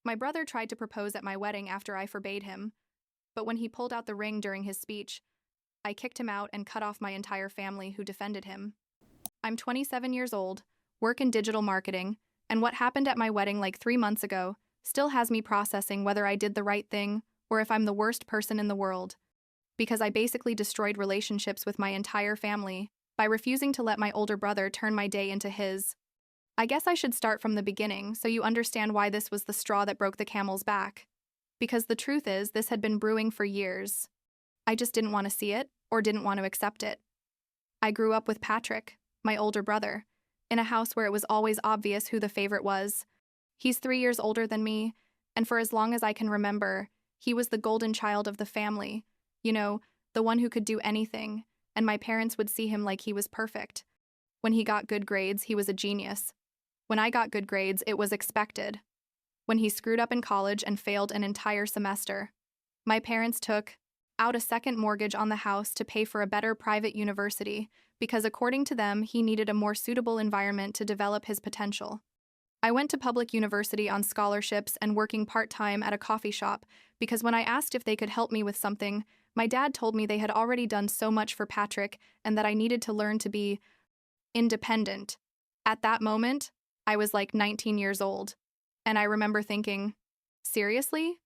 My brother tried to propose at my wedding after I forbade him, but when he pulled out the ring during his speech, I kicked him out and cut off my entire family who defended him. I'm 27 years old, work in digital marketing, and what happened at my wedding like 3 months ago still has me processing whether I did the right thing or if I'm the worst person in the world. Because I basically destroyed relationships with my entire family by refusing to let my older brother turn my day into his. I guess I should start from the beginning so you understand why this was the straw that broke the camel's back. Because the truth is, this had been brewing for years. I just didn't want to see it or didn't want to accept it. I grew up with Patrick, my older brother, in a house where it was always obvious who the favorite was. He's 3 years older than me, and for as long as I can remember, he was the golden child of the family. You know, the one who could do anything, and my parents would see him like he was perfect. When he got good grades, he was a genius. When I got good grades, it was expected. When he screwed up in college and failed an entire semester, my parents took out a second mortgage on the house to pay for a better private university because, according to them, he needed a more suitable environment to develop his potential. I went to public university on scholarships and working part-time at a coffee shop because when I asked if they could help me with something, my dad told me they had already done so much for Patrick and that I needed to learn to be independent. At that moment, I was like 19 years old, and I remember thinking, seriously?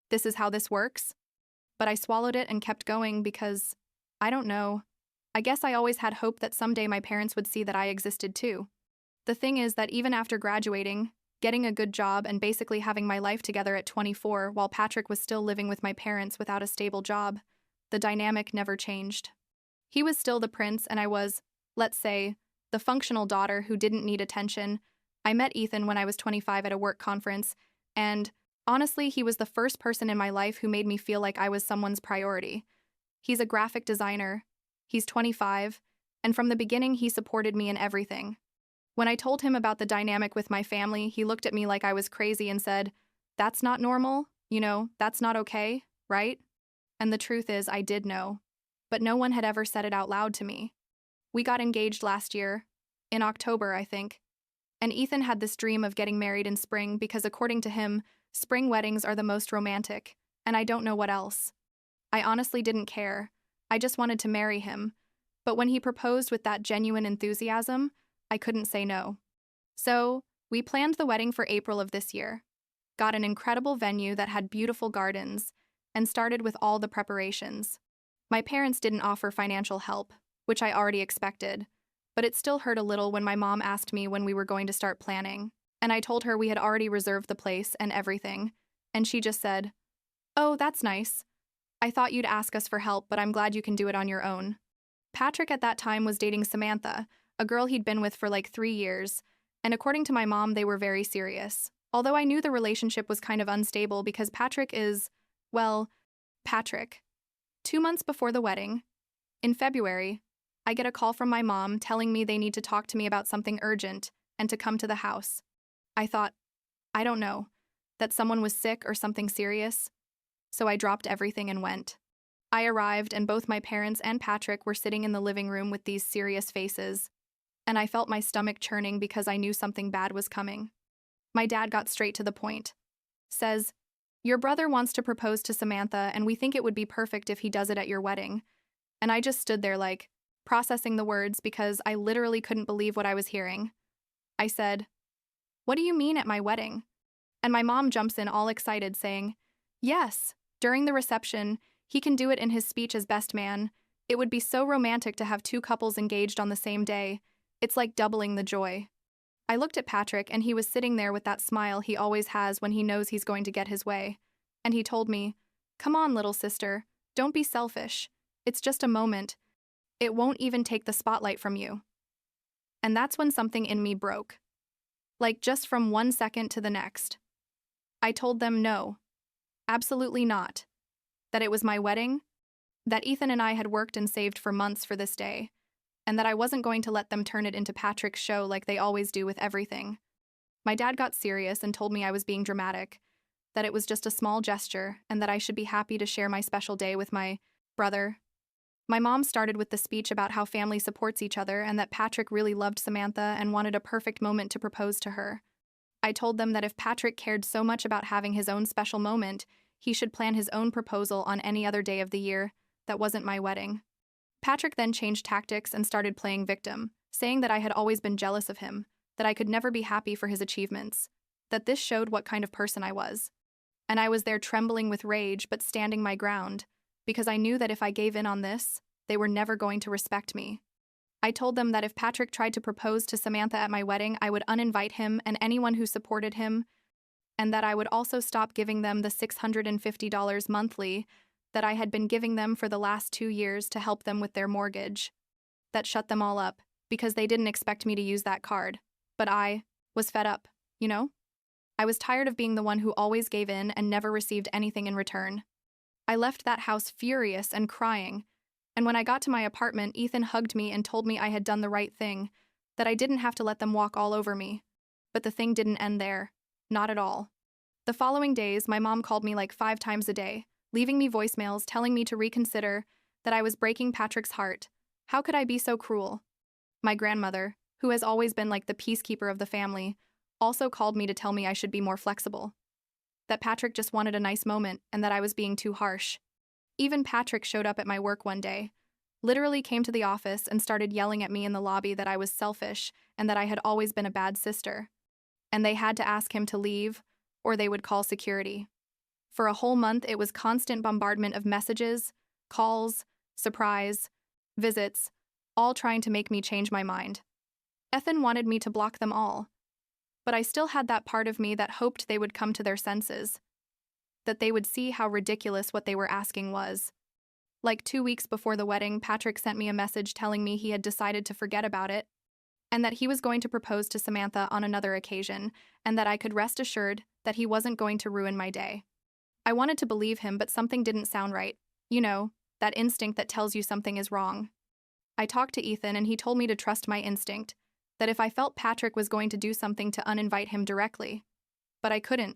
This is how this works? But I swallowed it and kept going because, I don't know, I guess I always had hope that someday my parents would see that I existed too. The thing is that even after graduating, getting a good job and basically having my life together at 24 while Patrick was still living with my parents without a stable job, the dynamic never changed. He was still the prince and I was, let's say, the functional daughter who didn't need attention. I met Ethan when I was 25 at a work conference, and honestly, he was the first person in my life who made me feel like I was someone's priority. He's a graphic designer. He's 25, and from the beginning he supported me in everything. When I told him about the dynamic with my family, he looked at me like I was crazy and said, "That's not normal, that's not okay, right?" And the truth is, I did know. But no one had ever said it out loud to me. We got engaged last year, in October, I think. And Ethan had this dream of getting married in spring because, according to him, spring weddings are the most romantic, and I don't know what else. I honestly didn't care. I just wanted to marry him. But when he proposed with that genuine enthusiasm, I couldn't say no. So, we planned the wedding for April of this year, got an incredible venue that had beautiful gardens, and started with all the preparations. My parents didn't offer financial help, which I already expected, but it still hurt a little when my mom asked me when we were going to start planning, and I told her we had already reserved the place and everything, and she just said, "Oh, that's nice. I thought you'd ask us for help, but I'm glad you can do it on your own." Patrick at that time was dating Samantha, a girl he'd been with for like 3 years, and according to my mom, they were very serious. Although I knew the relationship was kind of unstable because Patrick is, well, Patrick. 2 months before the wedding, in February, I get a call from my mom telling me they need to talk to me about something urgent and to come to the house. I thought, I don't know, that someone was sick or something serious. So I dropped everything and went. I arrived and both my parents and Patrick were sitting in the living room with these serious faces, and I felt my stomach churning because I knew something bad was coming. My dad got straight to the point. Says, "Your brother wants to propose to Samantha and we think it would be perfect if he does it at your wedding." And I just stood there like, processing the words because I literally couldn't believe what I was hearing. I said, "What do you mean at my wedding?" And my mom jumps in all excited saying, "Yes, during the reception, he can do it in his speech as best man. It would be so romantic to have two couples engaged on the same day. It's like doubling the joy." I looked at Patrick and he was sitting there with that smile he always has when he knows he's going to get his way. And he told me, "Come on, little sister, don't be selfish. It's just a moment. It won't even take the spotlight from you." And that's when something in me broke. Like just from 1 second to the next. I told them no. Absolutely not. That it was my wedding, that Ethan and I had worked and saved for months for this day, and that I wasn't going to let them turn it into Patrick's show like they always do with everything. My dad got serious and told me I was being dramatic, that it was just a small gesture, and that I should be happy to share my special day with my brother. My mom started with the speech about how family supports each other and that Patrick really loved Samantha and wanted a perfect moment to propose to her. I told them that if Patrick cared so much about having his own special moment, he should plan his own proposal on any other day of the year that wasn't my wedding. Patrick then changed tactics and started playing victim, saying that I had always been jealous of him, that I could never be happy for his achievements, that this showed what kind of person I was. And I was there trembling with rage but standing my ground, because I knew that if I gave in on this, they were never going to respect me. I told them that if Patrick tried to propose to Samantha at my wedding, I would uninvite him and anyone who supported him, and that I would also stop giving them the $650 monthly that I had been giving them for the last 2 years to help them with their mortgage. That shut them all up, because they didn't expect me to use that card. But I was fed up, you know? I was tired of being the one who always gave in and never received anything in return. I left that house furious and crying, and when I got to my apartment, Ethan hugged me and told me I had done the right thing, that I didn't have to let them walk all over me. But the thing didn't end there. Not at all. The following days, my mom called me like 5 times a day, leaving me voicemails telling me to reconsider, that I was breaking Patrick's heart. How could I be so cruel? My grandmother, who has always been like the peacekeeper of the family, also called me to tell me I should be more flexible. That Patrick just wanted a nice moment and that I was being too harsh. Even Patrick showed up at my work one day, literally came to the office and started yelling at me in the lobby that I was selfish and that I had always been a bad sister. And they had to ask him to leave, or they would call security. For a whole month, it was constant bombardment of messages, calls, surprise, visits, all trying to make me change my mind. Ethan wanted me to block them all. But I still had that part of me that hoped they would come to their senses, that they would see how ridiculous what they were asking was. Like 2 weeks before the wedding, Patrick sent me a message telling me he had decided to forget about it, and that he was going to propose to Samantha on another occasion, and that I could rest assured that he wasn't going to ruin my day. I wanted to believe him, but something didn't sound right. You know, that instinct that tells you something is wrong. I talked to Ethan and he told me to trust my instinct, that if I felt Patrick was going to do something to uninvite him directly. But I couldn't.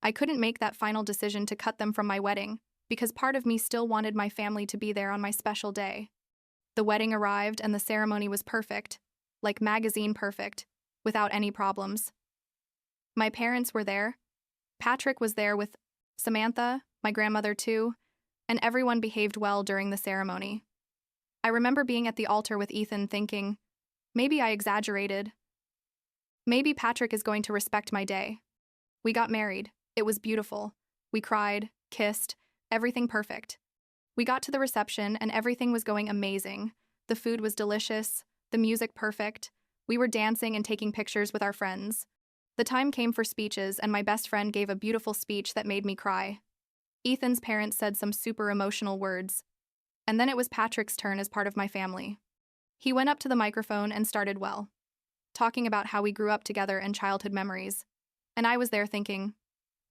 I couldn't make that final decision to cut them from my wedding, because part of me still wanted my family to be there on my special day. The wedding arrived and the ceremony was perfect, like magazine perfect, without any problems. My parents were there. Patrick was there with Samantha, my grandmother too, and everyone behaved well during the ceremony. I remember being at the altar with Ethan thinking, maybe I exaggerated. Maybe Patrick is going to respect my day. We got married. It was beautiful. We cried, kissed, everything perfect. We got to the reception and everything was going amazing. The food was delicious, the music perfect. We were dancing and taking pictures with our friends. The time came for speeches and my best friend gave a beautiful speech that made me cry. Ethan's parents said some super emotional words. And then it was Patrick's turn as part of my family. He went up to the microphone and started talking about how we grew up together and childhood memories. And I was there thinking,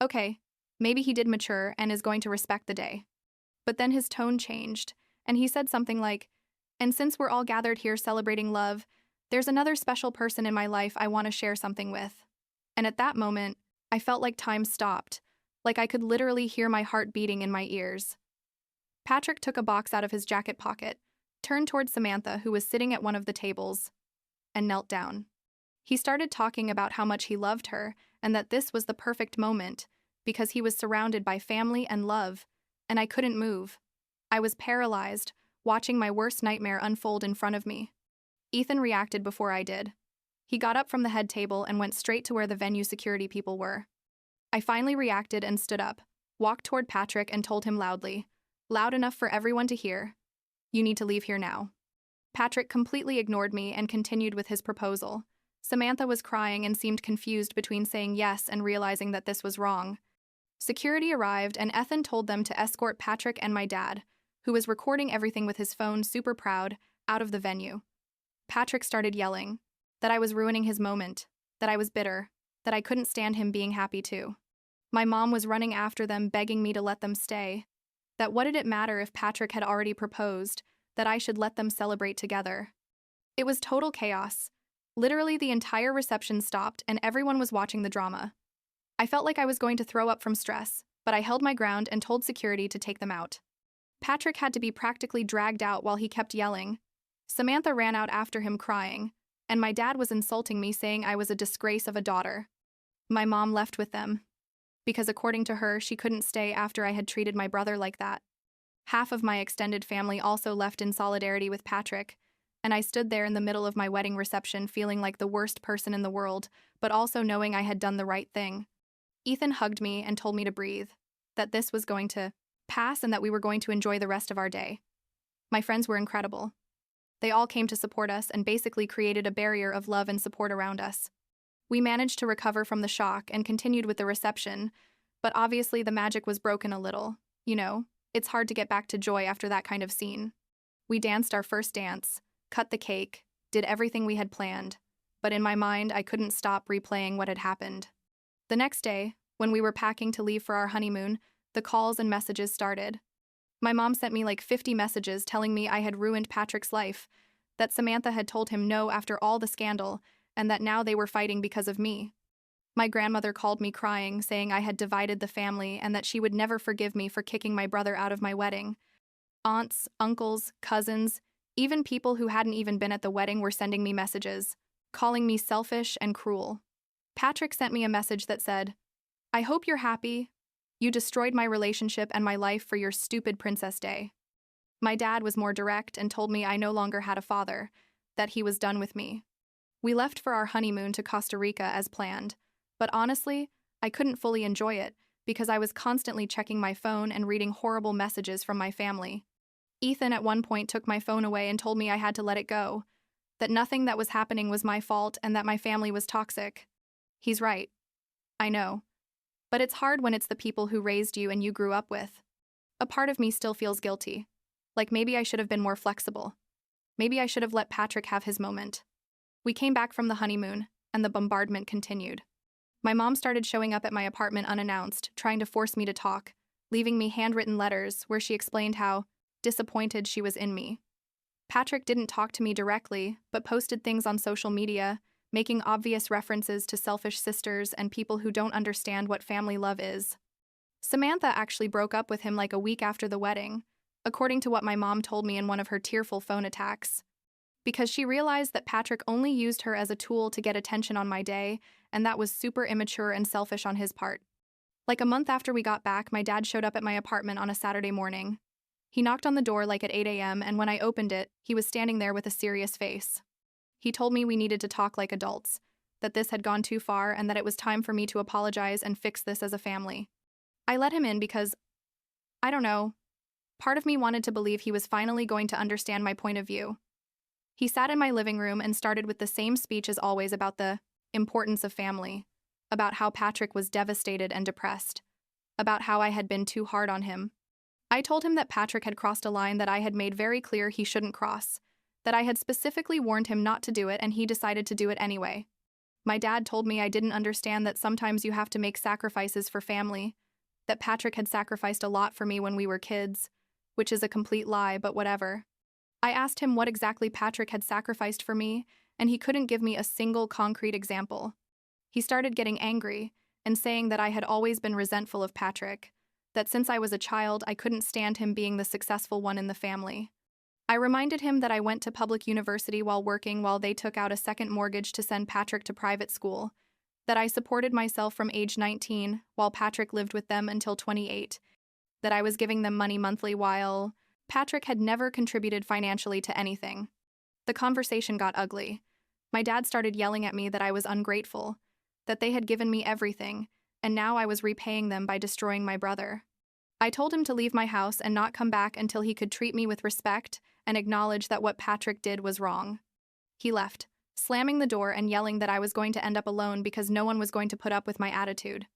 okay, maybe he did mature and is going to respect the day. But then his tone changed, and he said something like, and since we're all gathered here celebrating love, there's another special person in my life I want to share something with. And at that moment, I felt like time stopped, like I could literally hear my heart beating in my ears. Patrick took a box out of his jacket pocket, turned toward Samantha, who was sitting at one of the tables, and knelt down. He started talking about how much he loved her and that this was the perfect moment because he was surrounded by family and love, and I couldn't move. I was paralyzed, watching my worst nightmare unfold in front of me. Ethan reacted before I did. He got up from the head table and went straight to where the venue security people were. I finally reacted and stood up, walked toward Patrick and told him loudly, loud enough for everyone to hear, "You need to leave here now." Patrick completely ignored me and continued with his proposal. Samantha was crying and seemed confused between saying yes and realizing that this was wrong. Security arrived and Ethan told them to escort Patrick and my dad, who was recording everything with his phone super proud, out of the venue. Patrick started yelling that I was ruining his moment, that I was bitter, that I couldn't stand him being happy too. My mom was running after them begging me to let them stay, that what did it matter if Patrick had already proposed, that I should let them celebrate together. It was total chaos. Literally the entire reception stopped and everyone was watching the drama. I felt like I was going to throw up from stress, but I held my ground and told security to take them out. Patrick had to be practically dragged out while he kept yelling. Samantha ran out after him crying, and my dad was insulting me saying I was a disgrace of a daughter. My mom left with them, because according to her, she couldn't stay after I had treated my brother like that. Half of my extended family also left in solidarity with Patrick, and I stood there in the middle of my wedding reception feeling like the worst person in the world, but also knowing I had done the right thing. Ethan hugged me and told me to breathe, that this was going to pass and that we were going to enjoy the rest of our day. My friends were incredible. They all came to support us and basically created a barrier of love and support around us. We managed to recover from the shock and continued with the reception, but obviously the magic was broken a little. You know, it's hard to get back to joy after that kind of scene. We danced our first dance, cut the cake, did everything we had planned, but in my mind I couldn't stop replaying what had happened. The next day, when we were packing to leave for our honeymoon, the calls and messages started. My mom sent me like 50 messages telling me I had ruined Patrick's life, that Samantha had told him no after all the scandal, and that now they were fighting because of me. My grandmother called me crying, saying I had divided the family and that she would never forgive me for kicking my brother out of my wedding. Aunts, uncles, cousins, even people who hadn't even been at the wedding were sending me messages, calling me selfish and cruel. Patrick sent me a message that said, "I hope you're happy. You destroyed my relationship and my life for your stupid Princess Day." My dad was more direct and told me I no longer had a father, that he was done with me. We left for our honeymoon to Costa Rica as planned, but honestly, I couldn't fully enjoy it because I was constantly checking my phone and reading horrible messages from my family. Ethan at one point took my phone away and told me I had to let it go, that nothing that was happening was my fault and that my family was toxic. He's right. I know. But it's hard when it's the people who raised you and you grew up with. A part of me still feels guilty. Like maybe I should have been more flexible. Maybe I should have let Patrick have his moment. We came back from the honeymoon, and the bombardment continued. My mom started showing up at my apartment unannounced, trying to force me to talk, leaving me handwritten letters where she explained how disappointed she was in me. Patrick didn't talk to me directly, but posted things on social media, making obvious references to selfish sisters and people who don't understand what family love is. Samantha actually broke up with him like a week after the wedding, according to what my mom told me in one of her tearful phone attacks, because she realized that Patrick only used her as a tool to get attention on my day, and that was super immature and selfish on his part. Like a month after we got back, my dad showed up at my apartment on a Saturday morning. He knocked on the door like at 8 a.m., and when I opened it, he was standing there with a serious face. He told me we needed to talk like adults, that this had gone too far and that it was time for me to apologize and fix this as a family. I let him in because, I don't know, part of me wanted to believe he was finally going to understand my point of view. He sat in my living room and started with the same speech as always about the importance of family, about how Patrick was devastated and depressed, about how I had been too hard on him. I told him that Patrick had crossed a line that I had made very clear he shouldn't cross, that I had specifically warned him not to do it and he decided to do it anyway. My dad told me I didn't understand that sometimes you have to make sacrifices for family, that Patrick had sacrificed a lot for me when we were kids, which is a complete lie, but whatever. I asked him what exactly Patrick had sacrificed for me, and he couldn't give me a single concrete example. He started getting angry and saying that I had always been resentful of Patrick, that since I was a child I couldn't stand him being the successful one in the family. I reminded him that I went to public university while working while they took out a second mortgage to send Patrick to private school, that I supported myself from age 19 while Patrick lived with them until 28, that I was giving them money monthly while Patrick had never contributed financially to anything. The conversation got ugly. My dad started yelling at me that I was ungrateful, that they had given me everything, and now I was repaying them by destroying my brother. I told him to leave my house and not come back until he could treat me with respect and acknowledge that what Patrick did was wrong. He left, slamming the door and yelling that I was going to end up alone because no one was going to put up with my attitude.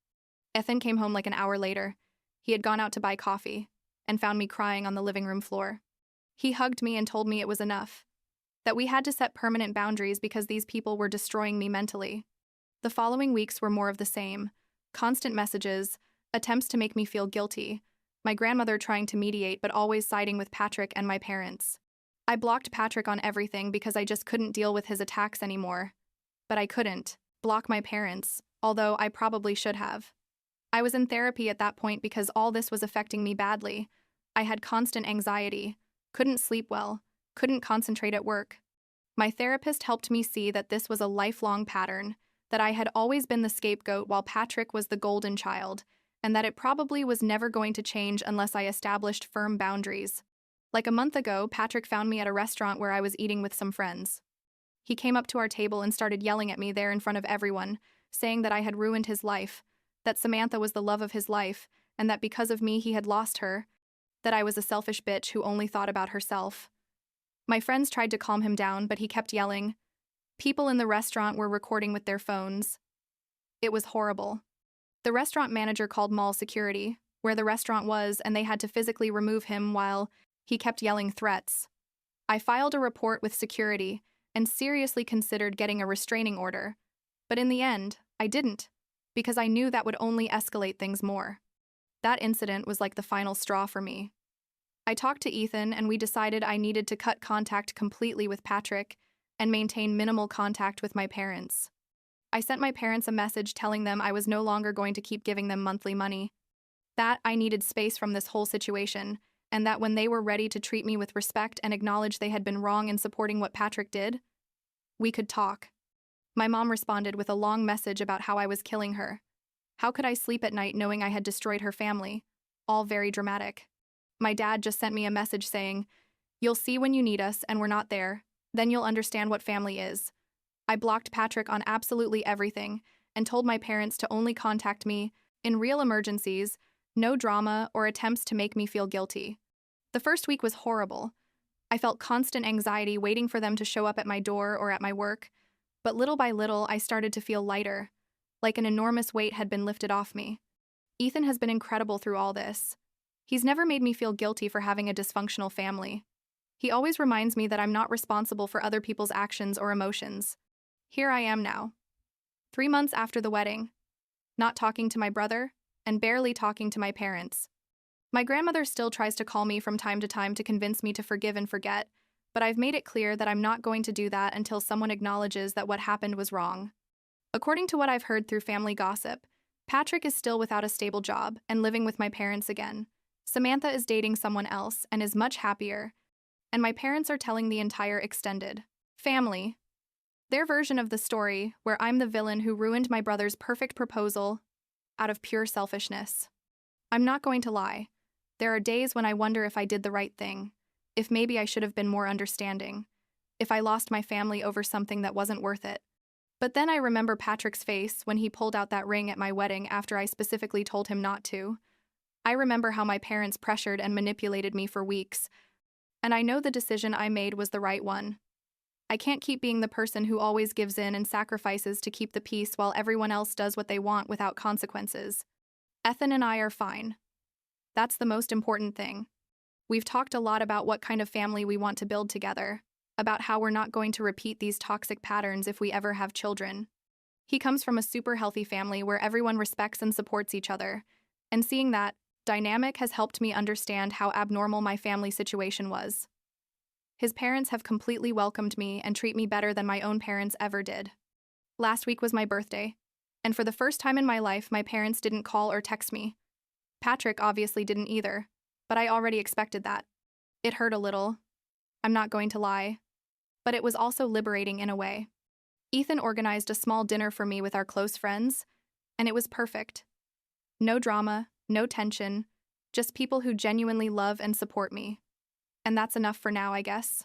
Ethan came home like an hour later. He had gone out to buy coffee and found me crying on the living room floor. He hugged me and told me it was enough, that we had to set permanent boundaries because these people were destroying me mentally. The following weeks were more of the same, constant messages, attempts to make me feel guilty, my grandmother trying to mediate but always siding with Patrick and my parents. I blocked Patrick on everything because I just couldn't deal with his attacks anymore. But I couldn't block my parents, although I probably should have. I was in therapy at that point because all this was affecting me badly. I had constant anxiety, couldn't sleep well, couldn't concentrate at work. My therapist helped me see that this was a lifelong pattern, that I had always been the scapegoat while Patrick was the golden child, and that it probably was never going to change unless I established firm boundaries. Like a month ago, Patrick found me at a restaurant where I was eating with some friends. He came up to our table and started yelling at me there in front of everyone, saying that I had ruined his life, that Samantha was the love of his life, and that because of me he had lost her, that I was a selfish bitch who only thought about herself. My friends tried to calm him down, but he kept yelling. People in the restaurant were recording with their phones. It was horrible. The restaurant manager called mall security, where the restaurant was, and they had to physically remove him while he kept yelling threats. I filed a report with security and seriously considered getting a restraining order, but in the end, I didn't, because I knew that would only escalate things more. That incident was like the final straw for me. I talked to Ethan and we decided I needed to cut contact completely with Patrick and maintain minimal contact with my parents. I sent my parents a message telling them I was no longer going to keep giving them monthly money, that I needed space from this whole situation, and that when they were ready to treat me with respect and acknowledge they had been wrong in supporting what Patrick did, we could talk. My mom responded with a long message about how I was killing her. How could I sleep at night knowing I had destroyed her family? All very dramatic. My dad just sent me a message saying, "You'll see when you need us and we're not there, then you'll understand what family is." I blocked Patrick on absolutely everything and told my parents to only contact me in real emergencies, no drama or attempts to make me feel guilty. The first week was horrible. I felt constant anxiety waiting for them to show up at my door or at my work, but little by little I started to feel lighter, like an enormous weight had been lifted off me. Ethan has been incredible through all this. He's never made me feel guilty for having a dysfunctional family. He always reminds me that I'm not responsible for other people's actions or emotions. Here I am now, 3 months after the wedding, not talking to my brother and barely talking to my parents. My grandmother still tries to call me from time to time to convince me to forgive and forget, but I've made it clear that I'm not going to do that until someone acknowledges that what happened was wrong. According to what I've heard through family gossip, Patrick is still without a stable job and living with my parents again. Samantha is dating someone else and is much happier, and my parents are telling the entire extended family their version of the story, where I'm the villain who ruined my brother's perfect proposal out of pure selfishness. I'm not going to lie. There are days when I wonder if I did the right thing, if maybe I should have been more understanding, if I lost my family over something that wasn't worth it. But then I remember Patrick's face when he pulled out that ring at my wedding after I specifically told him not to. I remember how my parents pressured and manipulated me for weeks, and I know the decision I made was the right one. I can't keep being the person who always gives in and sacrifices to keep the peace while everyone else does what they want without consequences. Ethan and I are fine. That's the most important thing. We've talked a lot about what kind of family we want to build together, about how we're not going to repeat these toxic patterns if we ever have children. He comes from a super healthy family where everyone respects and supports each other, and seeing that dynamic has helped me understand how abnormal my family situation was. His parents have completely welcomed me and treat me better than my own parents ever did. Last week was my birthday, and for the first time in my life, my parents didn't call or text me. Patrick obviously didn't either, but I already expected that. It hurt a little. I'm not going to lie. But it was also liberating in a way. Ethan organized a small dinner for me with our close friends, and it was perfect. No drama, no tension, just people who genuinely love and support me. And that's enough for now, I guess.